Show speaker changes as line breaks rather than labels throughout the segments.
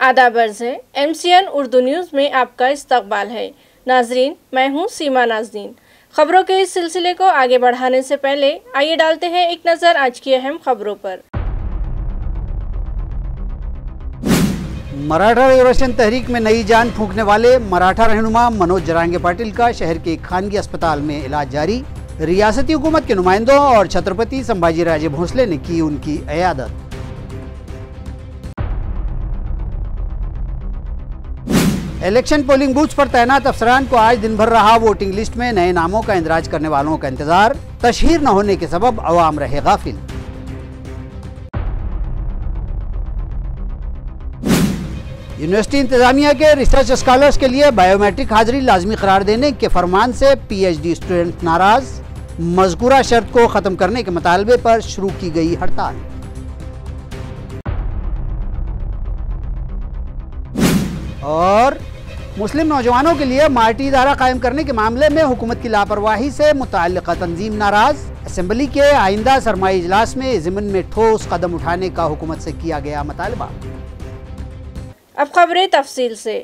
आदाब अर्ज़ है। MCN उर्दू न्यूज़ में आपका इस्तकबाल है। नाजरीन, मैं हूँ सीमा नाज़रीन। खबरों के इस सिलसिले को आगे बढ़ाने से पहले आइए डालते हैं एक नज़र आज की अहम खबरों पर।
मराठा रिजर्वेशन तहरीक में नई जान फूंकने वाले मराठा रहनुमा मनोज जरांगे पाटिल का शहर के एक खानगी अस्पताल में इलाज जारी। रियासती हुकूमत के नुमाइंदों और छत्रपति संभाजी राजे भोंसले ने की उनकी इयादत। इलेक्शन पोलिंग बूथ पर तैनात अफसरान को आज दिन भर रहा वोटिंग लिस्ट में नए नामों का इंदराज करने वालों का इंतजार। तशहीर न होने के सबब अवाम रहे गाफिल। यूनिवर्सिटी इंतजामिया के रिसर्च स्कॉलर्स के लिए बायोमेट्रिक हाजिरी लाजमी करार देने के फरमान से PhD स्टूडेंट नाराज। मज़कूरा शर्त को खत्म करने के मुतालबे पर शुरू की गई हड़ताल। और मुस्लिम नौजवानों के लिए मार्टी इदारा कायम करने के मामले में हुकूमत की लापरवाही से मुताल्लिका तंजीम नाराज। असेंबली के आइंदा सरमाई इजलास में ज़िमन में ठोस कदम उठाने का हुकूमत से किया गया मुतालबा।
अब खबरें तफसील से।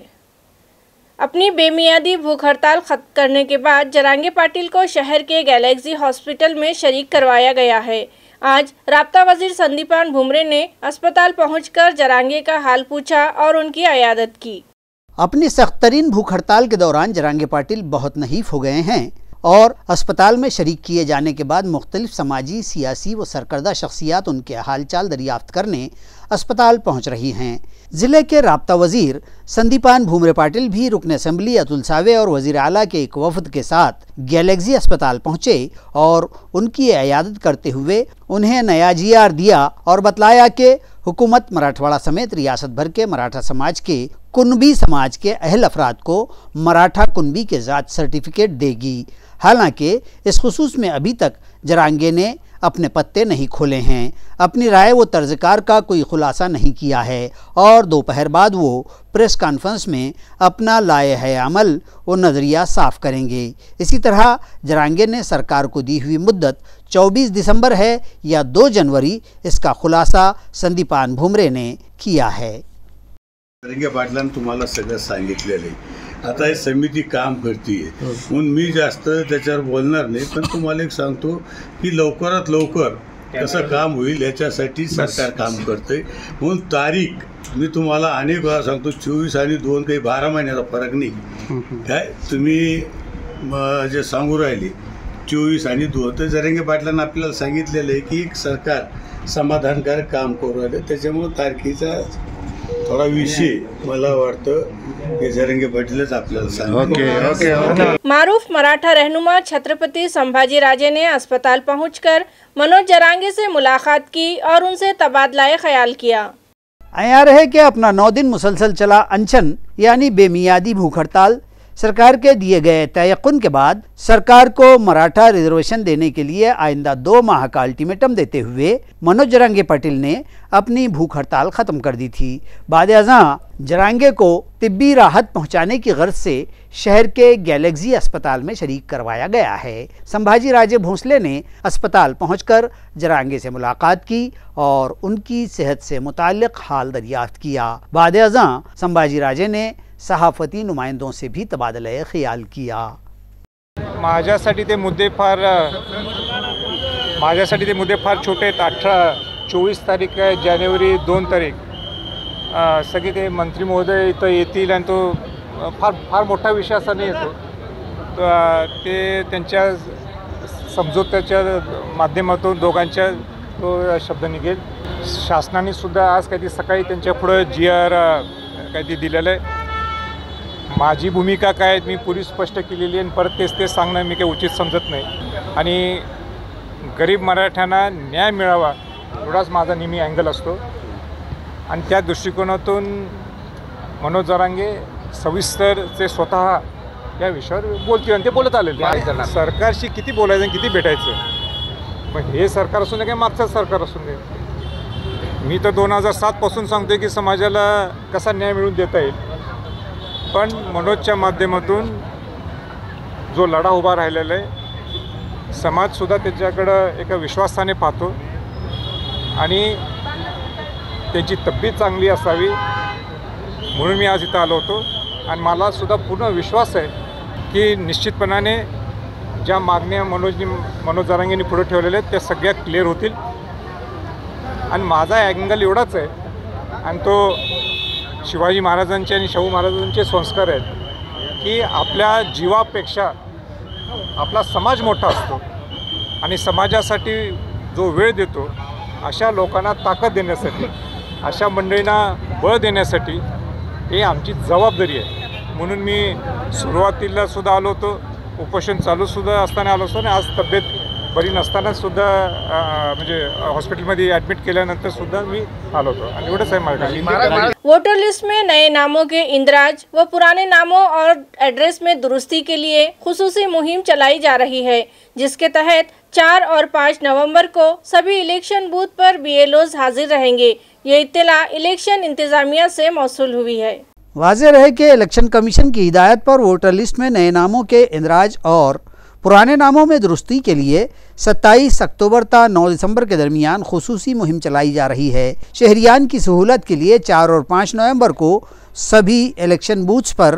अपनी बेमियादी भूख हड़ताल खत्म करने के बाद जरांगे पाटिल को शहर के गैलेक्सी हॉस्पिटल में शरीक करवाया गया है। आज राब्ता वजीर संदीपान भुमरे ने अस्पताल पहुंचकर जरांगे का हाल पूछा और उनकी इयादत की।
अपनी सख्त तरीन भूख हड़ताल के दौरान जरांगे पाटिल बहुत नहीफ हो गए हैं और अस्पताल में शरीक किए जाने के बाद मुख्तलिफ समाजी, सियासी व सरकर्दा शख्सियात उनके हालचाल दरियाफ्त करने अस्पताल पहुंच रही हैं। ज़िले के राब्ता वजीर संदीपान भुमरे पाटिल भी रुकन असेंबली अतुल सावे और वजीर आला के एक वफद के साथ गैलेक्सी अस्पताल पहुंचे और उनकी इयादत करते हुए उन्हें नया GR दिया और बतलाया कि हुकूमत मराठवाड़ा समेत रियासत भर के मराठा समाज के कुनबी समाज के अहल अफराद को मराठा कुनबी के ज़ात सर्टिफिकेट देगी। हालांकि इस खुसूस में अभी तक जरांगे ने अपने पत्ते नहीं खोले हैं। अपनी राय व तर्जकार का कोई खुलासा नहीं किया है और दोपहर बाद वो प्रेस कॉन्फ्रेंस में अपना लाए है अमल व नज़रिया साफ करेंगे। इसी तरह जरांगे ने सरकार को दी हुई मुद्दत 24 दिसंबर है या 2 जनवरी, इसका खुलासा संदीपान भुमरे ने किया है।
जरांगे पाटलांनी तुम्हाला सगळं सांगितलेलं आहे। आता ही समिती काम करतीये म्हणून मी जास्त त्याच्यावर बोलणार नाही, पण तुम्हाला एक सांगतो की लवकरात लवकर कसं काम होईल याच्यासाठी सरकार काम करते। म्हणून तारीख मी तुम्हाला अनेक वेळा सांगतो, 24 आणि 2 काही 12 महिन्याचा फरक नाही। काय तुम्ही जे सांगू राहिले 24 आणि 2, तर जरांगे पाटलांनी आपल्याला सांगितलेलं आहे की सरकार समाधानकारक काम करू राहिले, त्याच्यामुळे तारखेचा थोड़ा विषय मला वाटतं कि जरांगे पाटिलच आपल्याला सांगितलं।
मारूफ मराठा रहनुमा छत्रपति संभाजी राजे ने अस्पताल पहुंचकर मनोज जरांगे से मुलाकात की और उनसे तबादला ख्याल किया।
आया रहे कि अपना 9 दिन मुसलसल चला अनशन यानी बेमियादी भूख हड़ताल सरकार के दिए गए तयक़ुन के बाद सरकार को मराठा रिजर्वेशन देने के लिए आइंदा 2 माह का अल्टीमेटम देते हुए मनोज जरांगे पाटिल ने अपनी भूख हड़ताल ख़त्म कर दी थी। बाद-ए-अज़ां जरांगे को तिब्बी राहत पहुंचाने की गर्ज से शहर के गैलेक्सी अस्पताल में शरीक करवाया गया है। संभाजी राजे भोंसले ने अस्पताल पहुंचकर जरांगे से मुलाकात की और उनकी सेहत से मुताल्लिक़ हाल दरियाफ्त किया। बाद-ए-अज़ां संभाजी राजे ने सहाफती नुमाइंदों से भी तबादला ख्याल किया।
माझ्यासाठी ते मुद्दे फार छोटे आहेत। 24 तारीख आहे, जानेवारी 2 तारीख सगळे ते मंत्री महोदय इथं येतील आणि तो फार मोठा विषय असा नाही येतो, ते त्यांच्या समझोत्याच्या माध्यमातून दोघांच्या तो शब्द निघेल। शासनाने सुद्धा आज काही सकाळी त्यांच्या पुढे GR काही दिलेलं आहे। माझी भूमिका काय मी पूर्वी स्पष्ट केलेली आहे, परत तेच सांगणं मी काही उचित समजत नाही आणि गरीब मराठ्यांना न्याय मिळावा एवढाच माझा नेहमी अँगल असतो आणि त्या दृष्टिकोनातून मनोज जरांगे सविस्तर ते स्वतः या विषयावर बोलतील आणि ते बोलत आलेले आहेत। सरकारशी किती बोलायचं आणि किती भेटायचं, मग हे सरकार असून दे किंवा मागचं सरकार असून दे, मी तर 2007 पासून सांगतोय की समाजाला कसा न्याय मिळवून देता येईल, पण मनोजच्या माध्यमातून जो लढा उभा राहिलेला आहे समाजसुद्धा त्याच्याकडं एका विश्वासाने पाहतो आणि त्याची तब्येत चांगली असावी म्हणून मी आज इथं आलो होतो आणि मला सुद्धा पूर्ण विश्वास आहे की निश्चितपणाने ज्या मागण्या मनोज जरांगेंनी पुढे ठेवलेल्या आहेत त्या सगळ्या क्लिअर होतील. आणि माझा अँगल एवढाच आहे आणि तो शिवाजी महाराजांचे आणि शाहू महाराजांचे संस्कार आहेत की आपल्या जीवापेक्षा आपला समाज मोठा असतो आणि समाजासाठी जो वेळ देतो अशा लोकांना ताकद देण्यासाठी, अशा मंडळींना बळ देण्यासाठी हे आमची जबाबदारी आहे. म्हणून मी सुरुवातीला सुद्धा आलो होतो, उपोषण चालू सुद्धा असताना आलो असतो आणि आज तब्येत बरी नसताना सुद्धा म्हणजे हॉस्पिटलमध्ये ॲडमिट केल्यानंतर सुद्धा मी आलो होतो आणि एवढंच आहे माझ्याकडे.
वोटर लिस्ट में नए नामों के इंदराज व पुराने नामों और एड्रेस में दुरुस्ती के लिए खुसूसी मुहिम चलाई जा रही है, जिसके तहत 4 और 5 नवंबर को सभी इलेक्शन बूथ पर BLOs हाजिर रहेंगे. ये इत्तला इलेक्शन इंतजामिया से मौसूल हुई है.
वाज़ेह रहे कि इलेक्शन कमीशन की हिदायत पर वोटर लिस्ट में नए नामों के इंदराज और पुराने नामों में दुरुस्ती के लिए 27 अक्टूबर ता 9 दिसंबर के दरमियान खुसूसी मुहिम चलाई जा रही है. शहरियान की सहूलत के लिए 4 और 5 नवंबर को सभी इलेक्शन बूथ्स पर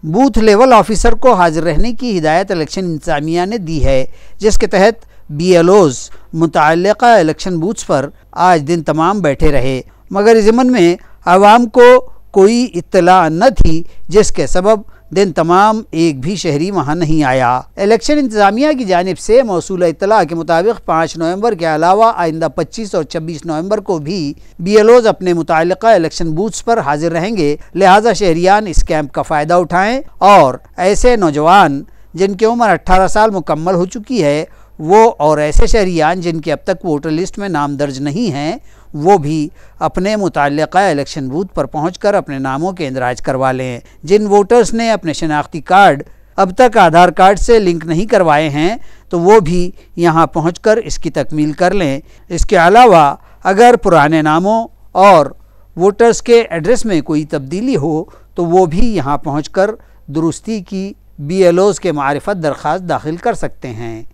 बूथ लेवल ऑफिसर को हाजिर रहने की हिदायत इलेक्शन इंतजामिया ने दी है, जिसके तहत BLOs मुतअल्लिक़ा इलेक्शन बूथ्स पर आज दिन तमाम बैठे रहे, मगर इस ज़िम्मन में आवाम को कोई इत्तला न थी, जिसके सबब दिन तमाम एक भी शहरी वहां नहीं आया. इलेक्शन इंतजामिया की जानिब से मौसूल इत्तला के मुताबिक 5 नवंबर के अलावा आइंदा 25 और 26 नवंबर को भी BLOs अपने मुताल्लिक़ा इलेक्शन बूथ्स पर हाजिर रहेंगे. लिहाजा शहरियान इस कैंप का फ़ायदा उठाएँ और ऐसे नौजवान जिनकी उम्र 18 साल मुकम्मल हो चुकी है वो और ऐसे शहरियान जिनके अब तक वोटर लिस्ट में नाम दर्ज नहीं हैं वो भी अपने मुताल्लिक़ा इलेक्शन बूथ पर पहुंचकर अपने नामों के इंदराज करवा लें. जिन वोटर्स ने अपने शनाख्ती कार्ड अब तक आधार कार्ड से लिंक नहीं करवाए हैं तो वो भी यहां पहुंचकर इसकी तकमील कर लें. इसके अलावा अगर पुराने नामों और वोटर्स के एड्रेस में कोई तब्दीली हो तो वो भी यहां पहुंचकर दुरुस्ती की BLOs के मारिफत दरख्वास्त दाखिल कर सकते हैं.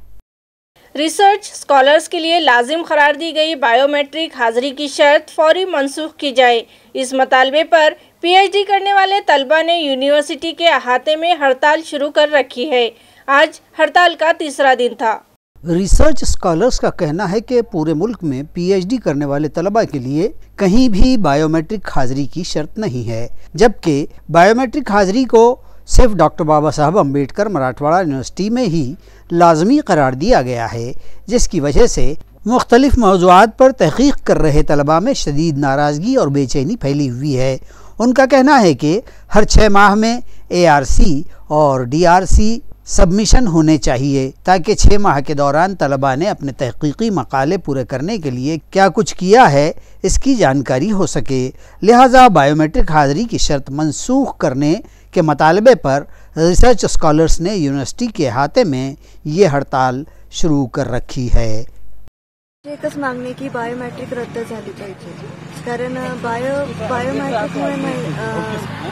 रिसर्च स्कॉलर्स के लिए लाजिम करार दी गई बायोमेट्रिक हाजिरी की शर्त फौरी मनसूख की जाए. इस मतालबे पर PhD करने वाले तलबा ने यूनिवर्सिटी के अहाते में हड़ताल शुरू कर रखी है. आज हड़ताल का तीसरा दिन था.
रिसर्च स्कॉलर्स का कहना है कि पूरे मुल्क में PhD करने वाले तलबा के लिए कहीं भी बायोमेट्रिक हाजिरी की शर्त नहीं है, जबकि बायोमेट्रिक हाजिरी को सिर्फ डॉक्टर बाबा साहब अम्बेडकर मराठवाड़ा यूनिवर्सिटी में ही लाजमी करार दिया गया है, जिसकी वजह से मुख्तलिफ मौज़ूआत पर तहक़ीक़ कर रहे तलबा में शदीद नाराज़गी और बेचैनी फैली हुई है. उनका कहना है कि हर 6 माह में ARC और DRC सबमिशन होने चाहिए ताकि 6 माह के दौरान तलबा ने अपने तहक़ीक़ी मकाले पूरे करने के लिए क्या कुछ किया है इसकी जानकारी हो सके. लिहाजा बायोमेट्रिक हाज़िरी की शर्त मनसूख करने के मतालबे पर रिसर्च स्कॉलर्स ने यूनिवर्सिटी के अहाते में ये हड़ताल शुरू कर रखी है.
एकच मागणी की बायोमेट्रिक रद्द झाली पाहिजे, कारण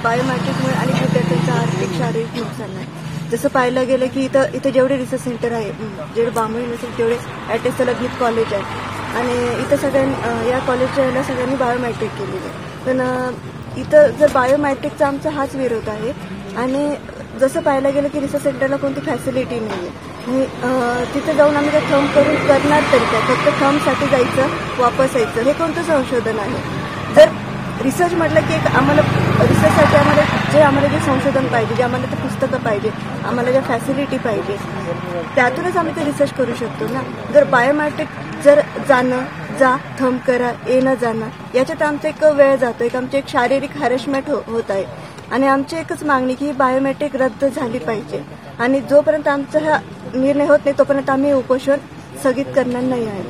बायोमेट्रिकमुळे अनेक विद्यार्थ्यांचं आर्थिक शारीरिक नुकसान आहे. जसं पाहिलं गेलं की इथं जेवढे रिसर्च सेंटर आहे, जेवढे बांबू युनिव्हर्सिटी तेवढे ॲटेस्ट लगनीत कॉलेज आहे आणि इथं या कॉलेजच्या सगळ्यांनी बायोमेट्रिक केलेलं आहे. पण इथं जर बायोमेट्रिकचा आमचा हाच विरोध आहे आणि जसं पाहायला गेलं की रिसर्च सेंटरला कोणती फॅसिलिटी नाही आहे. तिथे जाऊन आम्ही थंब करून करणार तरी काय, फक्त थंबसाठी जायचं वापस यायचं, हे कोणतं संशोधन आहे? जर रिसर्च म्हटलं की आम्हाला रिसर्चसाठी आम्हाला जे संशोधन पाहिजे, जे आम्हाला ते पुस्तकं पाहिजे, आम्हाला ज्या फॅसिलिटी पाहिजे त्यातूनच आम्ही ते रिसर्च करू शकतो ना. जर बायोमेट्रिक जर जा थंब करा येणं जाणं याच्यात आमचा एक वेळ जातो, आमची एक शारीरिक हॅरेसमेंट होत आहे आणि आमची एकच मागणी की बायोमेट्रिक रद्द झाली पाहिजे आणि जोपर्यंत आमचा हा निर्णय होत नाही तोपर्यंत आम्ही उपोषण स्थगित करणार नाही आहे.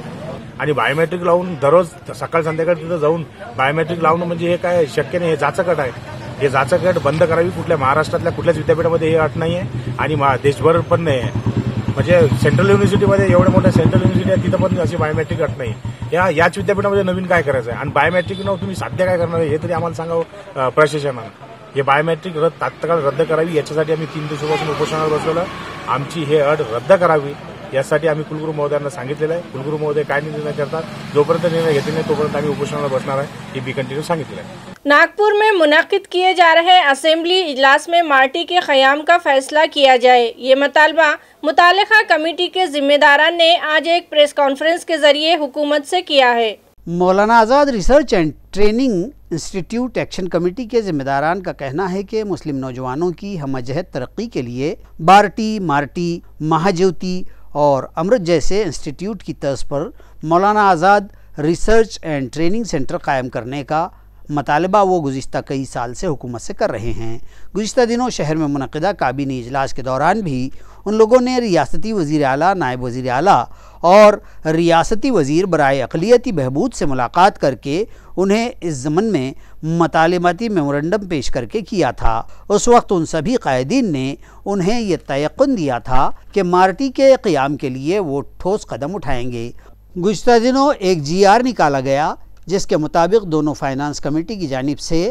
आणि बायोमेट्रिक लावून दररोज सकाळ संध्याकाळ तिथं जाऊन बायोमेट्रिक लावणं म्हणजे हे काय शक्य नाही, हे जाचकट आहे. हे जाचकट बंद करावी. कुठल्या महाराष्ट्रातल्या कुठल्याच विद्यापीठामध्ये हे अट नाही आहे आणि देशभर पण नाही आहे. म्हणजे सेंट्रल युनिव्हर्सिटीमध्ये एवढ्या मोठ्या सेंट्रल युनिव्हर्सिटी आहे तिथं पण अशी बायोमेट्रिक अट नाही. याच विद्यापीठामध्ये नवीन काय करायचं आहे आणि बायोमेट्रिक न तुम्ही साध्य काय करणार आहे हे तरी आम्हाला सांगावं प्रशासनानं. हे बायोमेट्रिक तात्काळ रद्द करावी याच्यासाठी आम्ही 3 दिवसापासून उपोषणावर बसवलं. आमची हे अट रद्द करावी यासाठी आम्ही कुलगुरू महोदयांना सांगितलेलं आहे. कुलगुरू महोदय काय निर्णय करतात, जोपर्यंत निर्णय घेतले नाही तोपर्यंत आम्ही उपोषणाला बसणार आहे, हे बी कंटिन्यू सांगितलेलं आहे.
नागपुर में मुनाकिद किए जा रहे असेंबली इजलास में मार्टी के क़याम का फैसला किया जाए, ये मुतालबा मुतालिका कमेटी के जिम्मेदारान ने आज एक प्रेस कॉन्फ्रेंस के जरिए हुकूमत से किया है.
Maulana Azad research and training institute action committee के जिम्मेदारान का कहना है कि मुस्लिम नौजवानों की हमजहत तरक्की के लिए बार्टी, मार्टी, महाज्योति और अमृत जैसे इंस्टीट्यूट की तर्ज पर मौलाना Azad research and training centre कायम करने का मतालबा वो गुज़िश्ता कई साल से हुकूमत से कर रहे हैं. गुज़िश्ता दिनों शहर में मुनक़िदा काबीनी इजलास के दौरान भी उन लोगों ने रियासती वज़ीर आला, नायब वज़ीर आला और रियासती वज़ीर बराए अक़लियती बहबूद से मुलाकात करके उन्हें इस ज़मन में मतालिबाती मेमोरेंडम पेश करके किया था. उस वक्त उन सभी कायदीन ने उन्हें यह तयक़ुन दिया था कि मार्टी के क़याम के लिए वो ठोस कदम उठाएंगे. गुज़िश्ता दिनों एक GR निकाला गया जिसके मुताबिक दोनों फाइनेंस कमेटी की जानिब से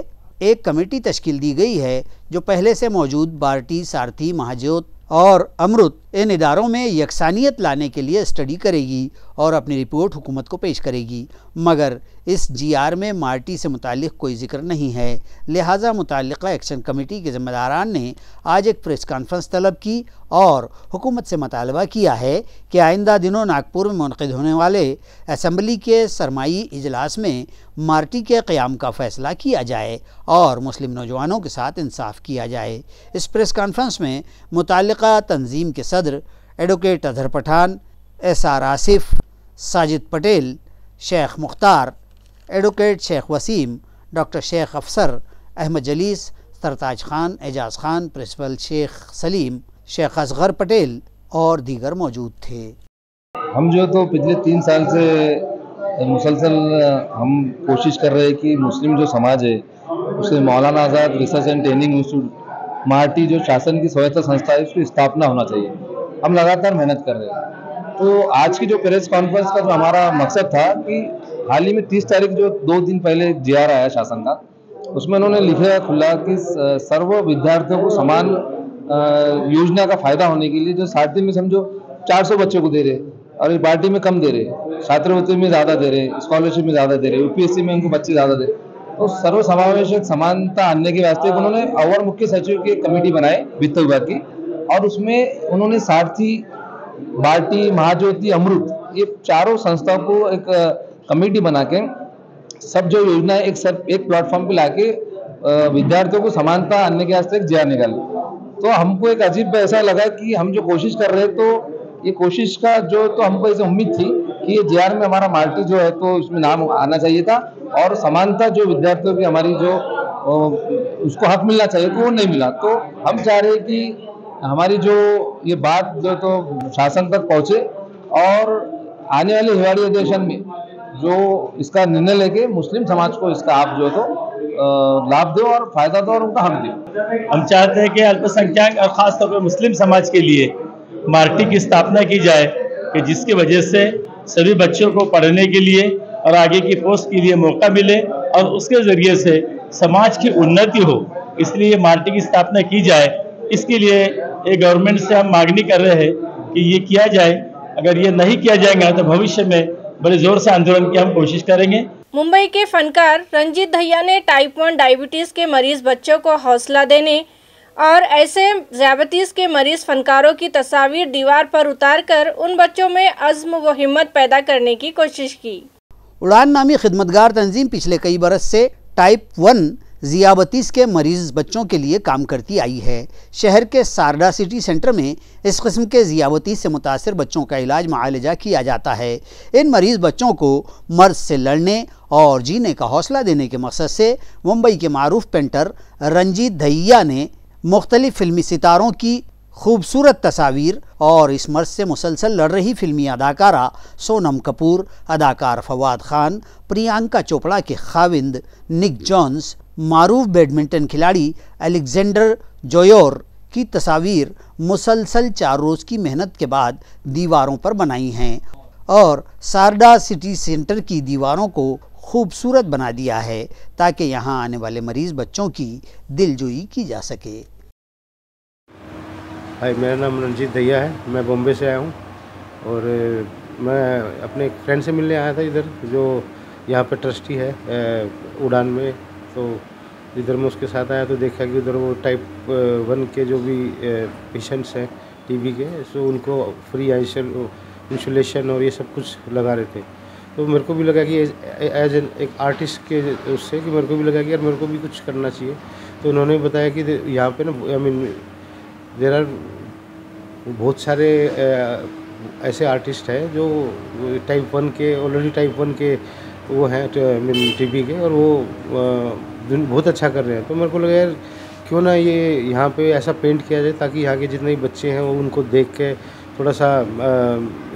एक कमेटी तश्कील दी गई है जो पहले से मौजूद बार्टी, सारथी, महाज्योत और अमृत इन इदारों में यकसानियत लाने के लिए स्टडी करेगी और अपनी रिपोर्ट हुकूमत को पेश करेगी. मगर इस GR में मार्टी से मुतालिक कोई जिक्र नहीं है. लिहाजा मुतालिका एक्शन कमेटी के ज़िम्मेदारान ने आज एक प्रेस कॉन्फ्रेंस तलब की और हुकूमत से मुतालबा किया है कि आइंदा दिनों नागपुर में मुनक़िद होने वाले असम्बली के सरमाई इजलास में मार्टी के क़याम का फ़ैसला किया जाए और मुस्लिम नौजवानों के साथ इंसाफ किया जाए. इस प्रेस कॉन्फ्रेंस में मुतालिका तंजीम के सदर advocate Azhar Pathan, SR Asif, Sajid Patel, Shaikh Mukhtar, advocate Shaikh Waseem, doctor Shaikh Afsar, Ahmed Jalees, Sartaj Khan, Ejaz Khan, principal Shaikh Saleem, Shaikh Asgar Patel और दीगर मौजूद थे.
हम जो तो पिछले 3 साल से मुसलसल हम कोशिश कर रहे हैं कि मुस्लिम जो समाज है उसे Maulana Azad research and training institute मार्टी जो शासन की स्वायत्त संस्था है उसकी स्थापना होना चाहिए. हम लगातार मेहनत कर रहे हैं. तो आज की जो प्रेस कॉन्फ्रेंस का जो हमारा मकसद था कि हाल ही में 30 तारीख जो 2 दिन पहले GR आया शासन का, उसमें उन्होंने लिखा खुला कि सर्व विद्यार्थियों को समान योजना का फायदा होने के लिए जो सारथी में समझो 400 बच्चों को दे रहे और इस बार्टी में कम दे रहे, छात्रवृत्ति में ज़्यादा दे रहे, स्कॉलरशिप में ज़्यादा दे रहे, UPSC में उनको बच्चे ज़्यादा दे रहे. तो सर्व समावेशक समानता आने के वास्ते उन्होंने अवर मुख्य सचिव की कमेटी बनाई वित्त विभाग की और उसमें उन्होंने सारथी, बार्टी, महाज्योति, अमृत ये चारों संस्थाओं को एक कमेटी बना के सब जो योजना है एक प्लेटफॉर्म पे लाके विद्यार्थियों को समानता आने के वास्ते एक GR निकाली. तो हमको एक अजीब ऐसा लगा कि हम जो कोशिश कर रहे तो ये कोशिश का जो तो हमको ऐसी उम्मीद थी कि ये GR में हमारा मार्टी जो है तो इसमें नाम आना चाहिए था और समानता जो विद्यार्थियों की हमारी जो उसको हक मिलना चाहिए तो वो नहीं मिला. तो हम चाह रहे हैं कि हमारी जो ये बात जो तो शासन तक पहुँचे और आने वाले हिवाड़ी अधिवेशन में जो इसका निर्णय लेके मुस्लिम समाज को इसका आप जो तो लाभ दो और फायदा दो और उनका हक दो.
हम चाहते हैं कि अल्पसंख्यक और खासतौर पर मुस्लिम समाज के लिए मार्टी की स्थापना की जाए कि जिसकी वजह से सभी बच्चों को पढ़ने के लिए और आगे की पोस्ट के लिए मौका मिले और उसके ज़रिए से समाज की उन्नति हो. इसलिए मार्टी की स्थापना की जाए. इसके लिए ये गवर्नमेंट से हम मांगनी कर रहे हैं कि ये किया जाए. अगर ये नहीं किया जाएगा तो भविष्य में बड़े जोर से आंदोलन की हम कोशिश करेंगे.
मुंबई के फनकार रंजीत दहिया ने टाइप 1 डायबिटीज़ के मरीज बच्चों को हौसला देने और ऐसे ज़ियाबतीज़ के मरीज फनकारों की तस्वीर दीवार पर उतारकर उन बच्चों में अज़्म व हिम्मत पैदा करने की कोशिश की.
उड़ान नामी खिदमतगार तंजीम पिछले कई बरस से टाइप 1 ज़ियाबतीज़ के मरीज़ बच्चों के लिए काम करती आई है. शहर के सारडा सिटी सेंटर में इस किस्म के ज़ियाबतीज़ से मुतासिर बच्चों का इलाज मुआलजा किया जाता है. इन मरीज़ बच्चों को मर्ज़ से लड़ने और जीने का हौसला देने के मकसद से मुंबई के मारूफ पेंटर रंजीत दहिया ने मुख्तलिफ फिल्मी सितारों की खूबसूरत तस्वीर और इस मर्ज़ से मुसलसल लड़ रही फिल्मी अदाकारा सोनम कपूर, अदाकार फवाद खान, प्रियंका चोपड़ा के खाविंद निक जॉन्स, मारूफ बैडमिंटन खिलाड़ी अलेक्जेंडर जोयोर की तस्वीर मुसलसल 4 रोज़ की मेहनत के बाद दीवारों पर बनाई हैं और सारडा सिटी सेंटर की दीवारों को खूबसूरत बना दिया है ताकि यहाँ आने वाले मरीज़ बच्चों की दिलजोई की जा सके.
हाय, मेरा नाम रंजीत दहिया है. मैं बॉम्बे से आया हूँ. और मैं अपने एक फ्रेंड से मिलने आया था इधर, जो यहाँ पे ट्रस्टी है उड़ान में। तो इधर मैं उसके साथ आया तो देखा कि उधर वो टाइप 1 के जो भी पेशेंट्स हैं टीबी के, सो उनको फ्री इंसुलेशन और ये सब कुछ लगा रहे थे। तो मेरे को भी लगा कि एज एक आर्टिस्ट के उससे कि मेरे को भी लगा कि यार मेरे को भी कुछ करना चाहिए। तो उन्होंने बताया कि यहाँ पे ना आई मीन देयर आर बहुत सारे ऐसे आर्टिस्ट हैं जो टाइप 1 के ऑलरेडी टाइप 1 के वो हैं टीबी के, और वो बहुत अच्छा कर रहे हैं। तो मेरे को लगा यार क्यों ना ये यहाँ पे ऐसा पेंट किया जाए ताकि यहाँ के जितने भी बच्चे हैं वो उनको देख के थोड़ा सा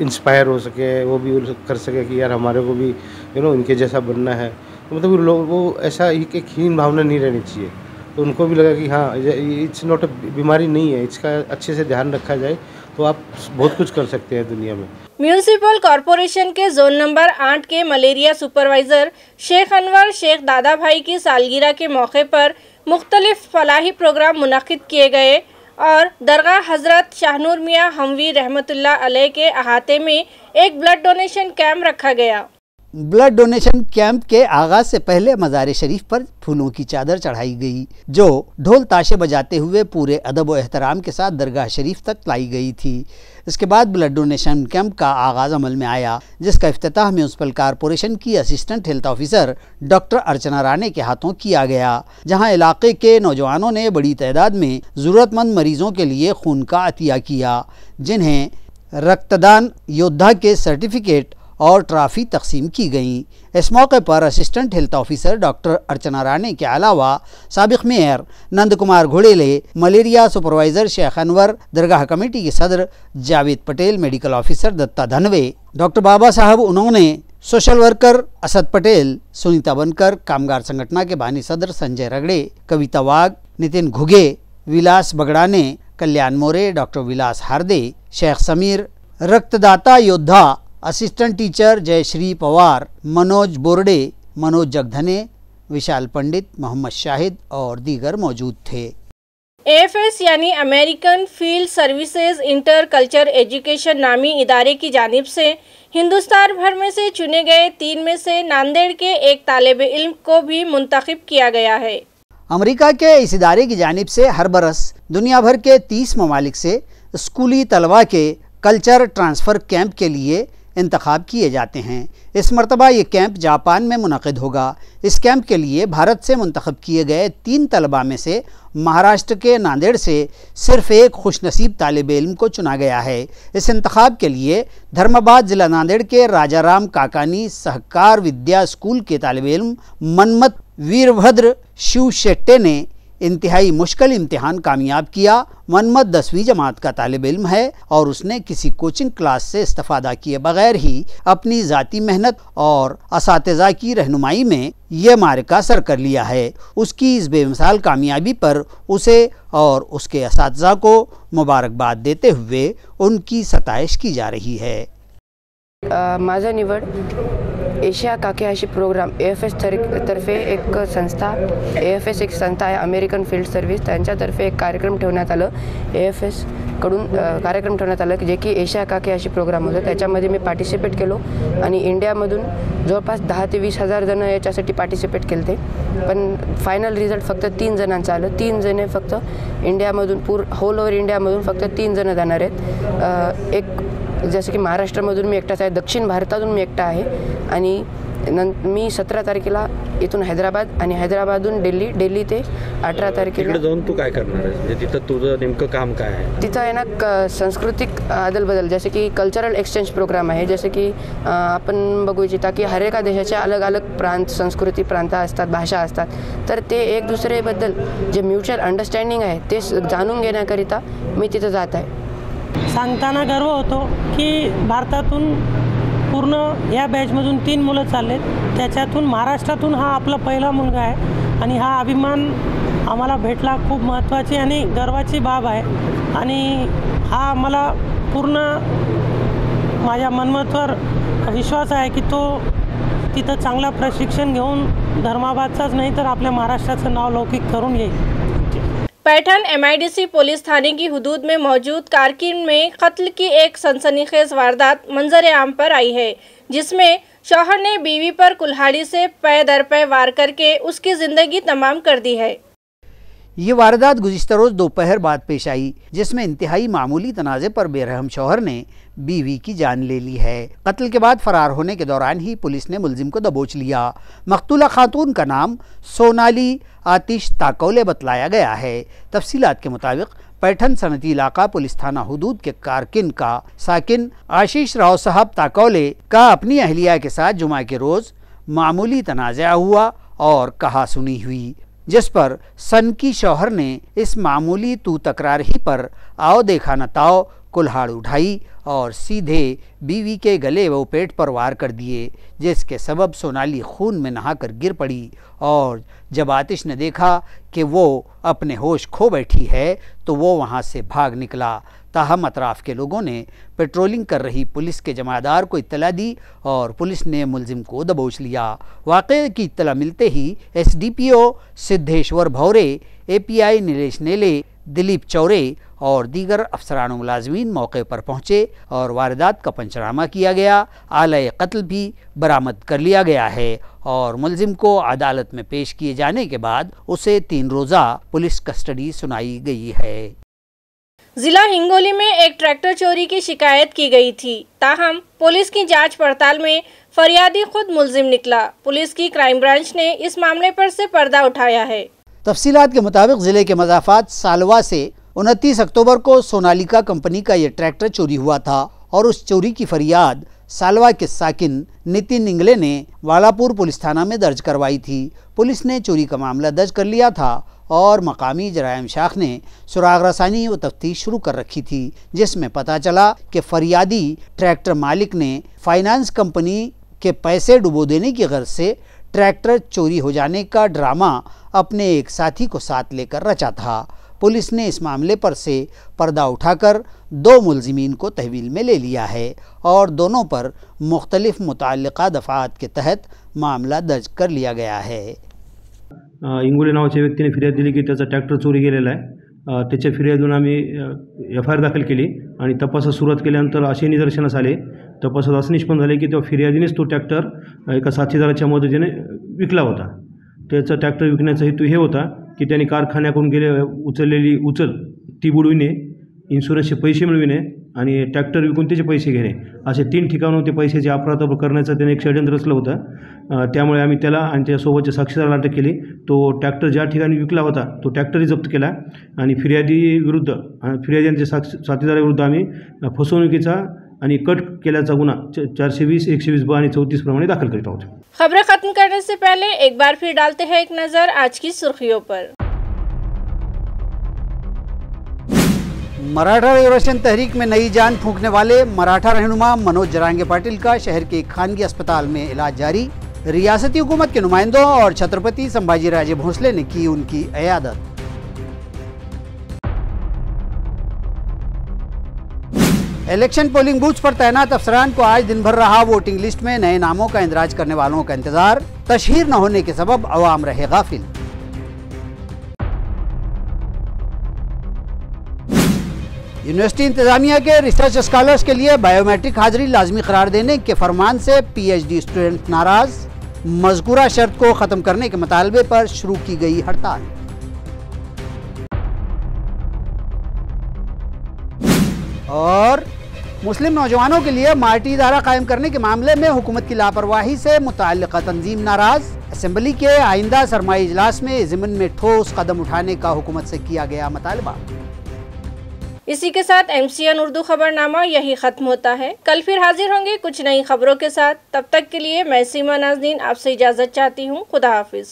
इंस्पायर हो सके, वो भी कर सके कि यार हमारे को भी इनके जैसा बनना है। तो मतलब लोग वो ऐसा एक हीन भावना नहीं रहनी चाहिए। तो उनको भी लगा कि हाँ इट्स नॉट अ बीमारी नहीं है, इसका अच्छे से ध्यान रखा जाए तो आप बहुत कुछ कर सकते हैं दुनिया में।
म्यूनिसिपल कॉरपोरेशन के जोन नंबर 8 के मलेरिया सुपरवाइजर शेख अनवर शेख दादा भाई की सालगिरह के मौके पर मुख्तलिफ फलाही प्रोग्राम मुनक्किद किए गए और दरगाह हज़रत शाहनूर मियाँ हमवी रहमतुल्लाह अलैह के अहाते में एक ब्लड डोनेशन कैंप रखा गया।
ब्लड डोनेशन कैंप के आगाज से पहले मज़ार शरीफ पर फूलों की चादर चढ़ाई गई, जो ढोल ताशे बजाते हुए पूरे अदब व एहतराम के साथ दरगाह शरीफ तक लाई गई थी। इसके बाद ब्लड डोनेशन कैंप का आगाज़ अमल में आया, जिसका इफ्तिताह म्यूनिसिपल कॉरपोरेशन की assistant health officer doctor Archana Rane के हाथों किया गया, जहां इलाके के नौजवानों ने बड़ी तादाद में ज़रूरतमंद मरीजों के लिए खून का अतिया किया, जिन्हें रक्तदान योद्धा के सर्टिफिकेट और ट्रॉफी तकसीम की गई। इस मौके पर assistant health officer doctor Archana Rane के अलावा साबिक mayor Nand Kumar Ghodele, malaria supervisor Sheikh Anwar, दरगाह कमेटी के सदर Javed Patel, medical officer Datta Dhanwe, doctor Baba Saheb उन्होंने, सोशल वर्कर असद पटेल, सुनीता बनकर, कामगार संगठन के बानी सदर संजय रगड़े, कविता वाघ, नितिन घुगे, विलास बगड़ाने, कल्याण मोरे, डॉक्टर विलास हार्दे, शेख समीर, रक्तदाता योद्धा असिस्टेंट टीचर जयश्री पवार, मनोज बोरडे, मनोज जगधने, विशाल पंडित, मोहम्मद शाहिद और दीगर मौजूद थे।
AFS यानी American field services inter culture education नामी इदारे की जानिब से हिंदुस्तान भर में से चुने गए 3 में से नांदेड़ के एक तालिब इल्म को भी मुंतखब किया गया है।
अमेरिका के इस इदारे की जानिब से हर बरस दुनिया भर के 30 ममालिक से स्कूली तलबा के कल्चर ट्रांसफ़र कैंप के लिए इंतखाब किए जाते हैं। इस मरतबा ये कैंप जापान में मुनक़िद होगा। इस कैंप के लिए भारत से मुंतखब किए गए 3 तलबा में से महाराष्ट्र के नांदेड़ से सिर्फ एक खुशनसीब तालिब इल्म को चुना गया है। इस इंतखाब के लिए धर्माबाद ज़िला नांदेड़ के राजाराम काकानी सहकार विद्या स्कूल के तालिब इल्म मनमत वीरभद्र शिव शेट्टे ने इंतहाई मुश्किल इम्तिहान कामयाब किया। मनमत 10वीं जमात का तालिब इल्म है और उसने किसी कोचिंग क्लास से इस्तिफादा किए बगैर ही अपनी ज़ाती मेहनत और असातिज़ा की रहनुमाई में यह मारिका सर कर लिया है। उसकी इस बेमिसाल कामयाबी पर उसे और उसके असातिज़ा को मुबारकबाद देते हुए उनकी सताइश की जा रही है।
माझा निवड एशिया काकेहाशी प्रोग्राम AFS तर्फे एक संस्था, AFS एक संस्था आहे अमेरिकन फील्ड सर्व्हिस, त्यांच्यातर्फे एक कार्यक्रम ठेवण्यात आलं। AFS कडून कार्यक्रम ठेवण्यात आलं जे की एशिया काकेहाशी प्रोग्राम होतं। त्याच्यामध्ये मी पार्टिसिपेट केलो आणि इंडियामधून जवळपास 10 ते 20 हजार जण याच्यासाठी पार्टिसिपेट केले, पण फायनल रिझल्ट फक्त 3 जणांचं आलं। 3 जणे फक्त इंडियामधून होल ओव्हर इंडियामधून फक्त 3 जण जाणार आहेत। एक जसं की महाराष्ट्रामधून मी एकटाच आहे, दक्षिण भारतातून मी एकटा आहे आणि मी 17 तारखेला इथून हैदराबाद आणि हैदराबादहून दिल्ली ते 18 तारखेला
तिकडे जाऊन तू काय करणार आहेस? म्हणजे तिथं तुझं नेमकं काम काय आहे?
तिथं आहे ना सांस्कृतिक अदलबदल, जसे की कल्चरल एक्सचेंज प्रोग्राम आहे। जसे की आपण बघू इच्छिता की हर एका देशाचे अलग अलग प्रांत, संस्कृती, प्रांत असतात, भाषा असतात, तर ते एक दुसरेबद्दल जे म्युच्युअल अंडरस्टँडिंग आहे ते जाणून घेण्याकरिता मी तिथं जात आहे।
सांगताना गर्व होतो की भारतातून पूर्ण या बॅचमधून 3 मुलं चाललेत, त्याच्यातून महाराष्ट्रातून हा आपला पहिला मुलगा आहे आणि हा अभिमान आम्हाला भेटला। खूप महत्त्वाची आणि गर्वाची बाब आहे आणि हा आम्हाला पूर्ण माझ्या मनमतावर विश्वास आहे की तो तिथं चांगला प्रशिक्षण घेऊन धर्माबादचाच नाही तर आपल्या महाराष्ट्राचं नाव लौकिक करून येईल।
पैठन MIDC पुलिस थाने की हुदूद में मौजूद कारकिन में कत्ल की एक सनसनीखेज वारदात मंजर आम पर आई है, जिसमें शौहर ने बीवी पर कुल्हाड़ी से पै दर पै वार करके उसकी जिंदगी तमाम कर दी है।
ये वारदात गुज़िश्ता रोज दोपहर बाद पेश आई, जिसमें इंतहाई मामूली तनाज़े पर बेरहम शौहर ने बीवी की जान ले ली है। कत्ल के बाद फरार होने के दौरान ही पुलिस ने मुलजिम को दबोच लिया। मकतूला खातून का नाम सोनाली आतिश ताकौले बतलाया गया है। तफसीलात के मुताबिक पैठन सनती इलाका पुलिस थाना हुदूद के कारकिन का साकिन आशीष राव साहब ताकौले का अपनी अहलिया के साथ जुमा के रोज मामूली तनाज़ा हुआ और कहा सुनी हुई, जिस पर सन की शौहर ने इस मामूली तू तकरार ही पर आओ देखा न ताओ कुल्हाड़ उठाई और सीधे बीवी के गले व पेट पर वार कर दिए, जिसके सबब सोनाली खून में नहाकर गिर पड़ी और जब आतिश ने देखा कि वो अपने होश खो बैठी है तो वो वहाँ से भाग निकला। ताहम अतराफ़ के लोगों ने पेट्रोलिंग कर रही पुलिस के जमादार को इत्तला दी और पुलिस ने मुलजिम को दबोच लिया। वाक़े की इत्तला मिलते ही SDPO सिद्धेश्वर भौरे, API नीलेश नेले, दिलीप चौरे और दीगर अफसरान मुलाजमीन मौके पर पहुँचे और वारदात का पंचनामा किया गया। आलय कत्ल भी बरामद कर लिया गया है और मुलजिम को अदालत में पेश किए जाने के बाद उसे 3 रोज़ा पुलिस कस्टडी सुनाई गई है।
जिला हिंगोली में एक ट्रैक्टर चोरी की शिकायत की गई थी, ताहम पुलिस की जांच पड़ताल में फरियादी खुद मुलजिम निकला। पुलिस की क्राइम ब्रांच ने इस मामले पर से पर्दा उठाया है।
तफसीलात के मुताबिक जिले के मज़ाफ़ात सालवा से 29 अक्टूबर को सोनालिका कंपनी का यह ट्रैक्टर चोरी हुआ था और उस चोरी की फरियाद सालवा के साकिन नितिन इंगले ने वालापुर पुलिस थाना में दर्ज करवाई थी। पुलिस ने चोरी का मामला दर्ज कर लिया था और मकामी जराइम शाख ने सुराग रसानी व तफ्तीश शुरू कर रखी थी, जिसमें पता चला कि फरियादी ट्रैक्टर मालिक ने फाइनेंस कंपनी के पैसे डुबो देने की गर्ज से ट्रैक्टर चोरी हो जाने का ड्रामा अपने एक साथी को साथ लेकर रचा था। पुलिस ने इस मामले पर से पर्दा उठाकर 2 मुलजिमीन को तहवील में ले लिया है और दोनों पर मुख्तलिफ मुताल्लिका दफ़ात के तहत मामला दर्ज कर लिया गया है।
इंगोले नावाच्या व्यक्तीने फिर्याद दिली की त्याचा ट्रॅक्टर चोरी गेलेला आहे। त्याच्या फिर्यादून आम्ही FIR दाखल केली आणि तपासास सुरुवात केल्यानंतर असे निदर्शनास आले, तपासात असं निष्पन्न झाले की त्या फिर्यादीनेच तो ट्रॅक्टर एका साथीदाराच्या मदतीने विकला होता। त्याचा ट्रॅक्टर विकण्याचा हेतू हे होता की त्यांनी कारखान्याकडून उचललेली उचल ती बुडविणे, इन्शुरन्सचे पैसे मिळविणे आणि ट्रॅक्टर विकून त्याचे पैसे घेणे, असे 3 ठिकाणाहून ते पैशाची अफरातफर करण्याचं त्याने एक षडयंत्र रचलं होतं। त्यामुळे आम्ही त्याला आणि त्यासोबतच्या साक्षीदाराला अटक केली। तो ट्रॅक्टर ज्या ठिकाणी विकला होता तो ट्रॅक्टरही जप्त केला आणि फिर्यादींच्या साथीदाराविरुद्ध आम्ही फसवणुकीचा आणि कट केल्याचा गुन्हा 420, 120 आणि 34 प्रमाणे दाखल करीत आहोत।
खबरें खत्म करने से पहले एक बार फिर डालते हैं एक नजर आज की सुर्खियों पर।
मराठा रिजर्वेशन तहरीक में नई जान फूंकने वाले मराठा रहनुमा मनोज जरांगे पाटिल का शहर के एक खानगी अस्पताल में इलाज जारी। रियासती हुकूमत के नुमाइंदों और छत्रपति संभाजीराजे भोसले ने की उनकी इयादत। इलेक्शन पोलिंग बूथ पर तैनात अफसरान को आज दिन भर रहा वोटिंग लिस्ट में नए नामों का इंदराज करने वालों का इंतजार। तशहीर न होने के सबब अवाम रहे गाफिल। यूनिवर्सिटी इंतजामिया के रिसर्च स्कॉलर्स के लिए बायोमेट्रिक हाजिरी लाजमी करार देने के फरमान से PhD स्टूडेंट नाराज। मज़कूरा शर्त को ख़त्म करने के मुतालबे पर शुरू की गई हड़ताल। और मुस्लिम नौजवानों के लिए मार्टी इदारा कायम करने के मामले में हुकूमत की लापरवाही से मुतअल्लिक़ा तंजीम नाराज। असेंबली के आइंदा सरमाई इजलास में ज़िमन में ठोस कदम उठाने का हुकूमत से किया गया मुतालबा।
इसी के साथ MCN उर्दू खबरनामा यही खत्म होता है। कल फिर हाजिर होंगे कुछ नई खबरों के साथ। तब तक के लिए मैं सीमा नाज़नीन आपसे इजाज़त चाहती हूँ। खुदा हाफिज़।